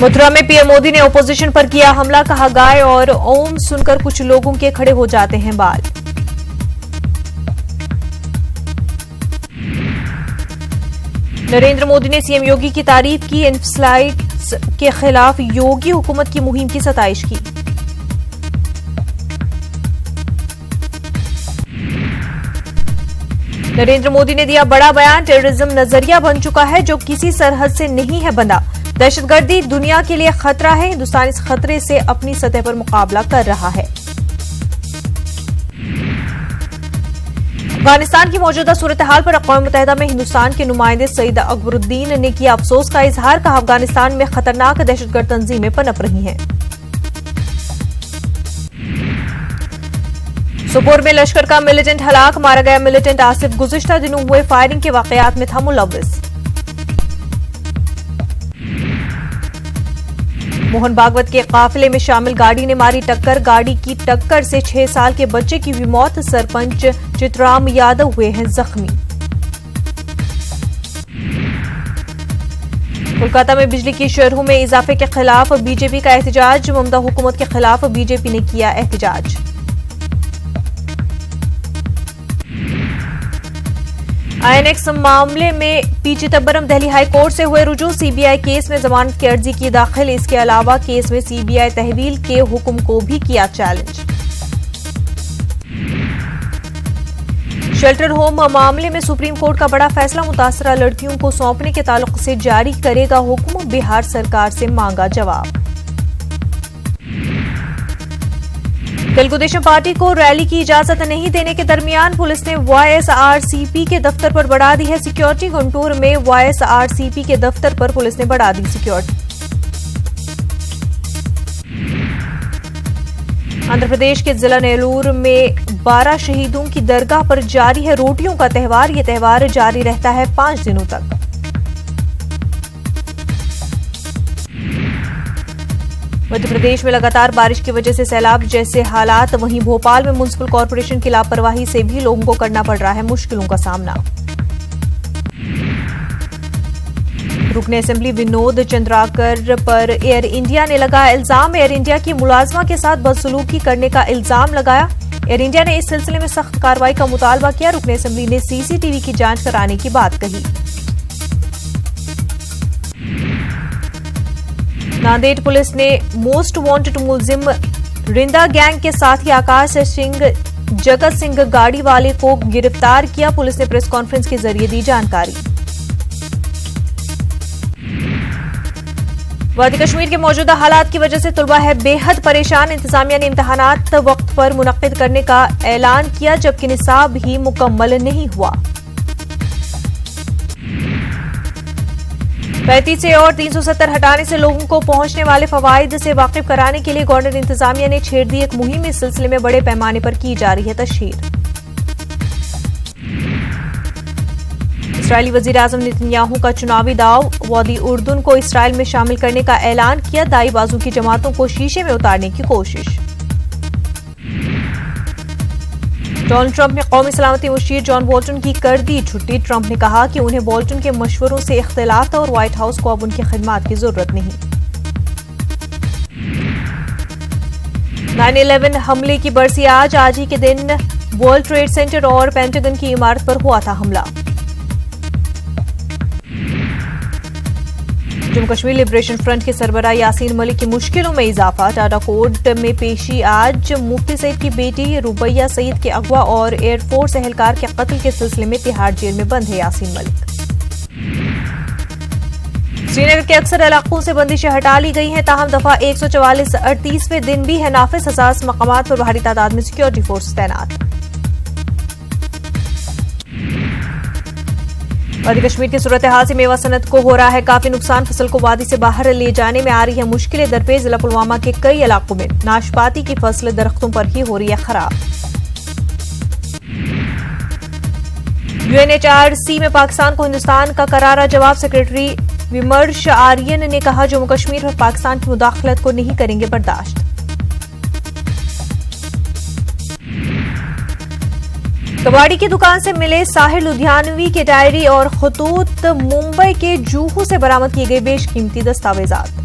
मथुरा में पीएम मोदी ने ओपोजिशन पर किया हमला, कहा गाय और ओम सुनकर कुछ लोगों के खड़े हो जाते हैं बाल। नरेंद्र मोदी ने सीएम योगी की तारीफ की, इन्फ्लाइट्स के खिलाफ योगी हुकूमत की मुहिम की सताइश की। नरेंद्र मोदी ने दिया बड़ा बयान, टेररिज्म नजरिया बन चुका है जो किसी सरहद से नहीं है बंधा। दहशतगर्दी दुनिया के लिए खतरा है, हिंदुस्तान इस खतरे से अपनी सतह पर मुकाबला कर रहा है। अफगानिस्तान की मौजूदा सूरत हाल पर अक़वाम मुत्तहिदा में हिंदुस्तान के नुमाइंदे सईद अकबरुद्दीन ने किया अफसोस का इजहार, कहा अफगानिस्तान में खतरनाक दहशतगर्द तंजीमें पनप रही हैं। सोपोर में लश्कर का मिलिटेंट हलाक, मारा गया मिलिटेंट आसिफ गुज़िश्ता दिनों हुए फायरिंग के वाकयात में था मुलव्विस। मोहन भागवत के काफिले में शामिल गाड़ी ने मारी टक्कर, गाड़ी की टक्कर से 6 साल के बच्चे की हुई मौत, सरपंच चितराम यादव हुए हैं जख्मी। कोलकाता में बिजली की शरहों में इजाफे के खिलाफ बीजेपी का एहतजाज, ममता हुकूमत के खिलाफ बीजेपी ने किया एहतजाज। आईएनएक्स मामले में P Chidambaram Delhi high court से हुए रुजू, सीबीआई केस में जमानत की अर्जी की दाखिल, इसके अलावा केस में सीबीआई तहवील के हुक्म को भी किया चैलेंज। शेल्टर होम मामले में सुप्रीम कोर्ट का बड़ा फैसला, मुतासरा लड़कियों को सौंपने के ताल्लुक से जारी करेगा हुक्म, बिहार सरकार से मांगा जवाब। तेलुगु देशम पार्टी को रैली की इजाजत नहीं देने के दरमियान पुलिस ने वाईएसआरसीपी के दफ्तर पर बढ़ा दी है सिक्योरिटी, गुंटूर में वाईएसआरसीपी के दफ्तर पर पुलिस ने बढ़ा दी सिक्योरिटी। आंध्र प्रदेश के जिला नेल्लूर में 12 शहीदों की दरगाह पर जारी है रोटियों का त्यौहार, यह त्यौहार जारी रहता है 5 दिनों तक। मध्य प्रदेश में लगातार बारिश की वजह से सैलाब जैसे हालात, वहीं भोपाल में म्युनिसिपल कॉर्पोरेशन की लापरवाही से भी लोगों को करना पड़ रहा है मुश्किलों का सामना। रुकने असेंबली विनोद चंद्राकर पर एयर इंडिया ने लगाया इल्जाम, एयर इंडिया की मुलाजमा के साथ बदसलूकी करने का इल्जाम लगाया। एयर इंडिया ने इस सिलसिले में सख्त कार्रवाई का मुतालबा किया, रुकने असेंबली ने सीसीटीवी की जांच कराने की बात कही। नांदेड़ पुलिस ने मोस्ट वांटेड मुलजिम रिंदा गैंग के साथी आकाश सिंह जगत सिंह गाड़ी वाले को गिरफ्तार किया, पुलिस ने प्रेस कॉन्फ्रेंस के जरिए दी जानकारी। वादी कश्मीर के मौजूदा हालात की वजह से तुलबा है बेहद परेशान, इंतजामिया ने इम्तहानात वक्त पर मुनक्किद करने का ऐलान किया, जबकि निसाब ही मुकम्मल नहीं हुआ। 35 और 370 हटाने से लोगों को पहुंचने वाले फवाइद से वाकिफ कराने के लिए गवर्नर इंतजामिया ने छेड़ दी एक मुहिम, इस सिलसिले में बड़े पैमाने पर की जा रही है तशहीर। इस्राएली वजीर आजम नेतन्याहू का चुनावी दाव, वादी उर्दुन को इसराइल में शामिल करने का ऐलान किया, दाई बाजू की जमातों को शीशे में उतारने की कोशिश। डोनाल्ड ट्रंप ने कौमी सलामती मुशीर जॉन बोल्टन की कर दी छुट्टी, ट्रंप ने कहा कि उन्हें बोल्टन के मशवरों से इख्तिलाफ था और व्हाइट हाउस को अब उनकी खिदमात की जरूरत नहीं। 9/11 हमले की बरसी आज ही के दिन वर्ल्ड ट्रेड सेंटर और पेंटागन की इमारत पर हुआ था हमला। जम्मू कश्मीर लिबरेशन फ्रंट के सरबराह यासीन मलिक की मुश्किलों में इजाफा, टाटा कोर्ट में पेशी आज, मुफ्ती सईद की बेटी रुबैया सईद के अगवा और एयरफोर्स एहलकार के कत्ल के सिलसिले में तिहाड़ जेल में बंद है यासीन मलिक। श्रीनगर के अक्सर इलाकों से बंदिशें हटा ली गई हैं, ताहम दफा 144 38वें दिन भी है नाफिज, 1000 मकामात पर भारी तादाद में सिक्योरिटी फोर्स तैनात। वादी कश्मीर की सूरत हाल से मेवा सनत को हो रहा है काफी नुकसान, फसल को वादी से बाहर ले जाने में आ रही है मुश्किलें दरपेश, जिला पुलवामा के कई इलाकों में नाशपाती की फसल दरख्तों पर ही हो रही है खराब। यूएनएचआरसी में पाकिस्तान को हिंदुस्तान का करारा जवाब, सेक्रेटरी विमर्श आर्यन ने कहा जम्मू कश्मीर और पाकिस्तान की मुदाखलत को नहीं करेंगे बर्दाश्त। कबाड़ी की दुकान से मिले साहिर लुधियानवी के डायरी और खतूत मुंबई के जूहू से बरामद किए गए बेशकीमती दस्तावेजात।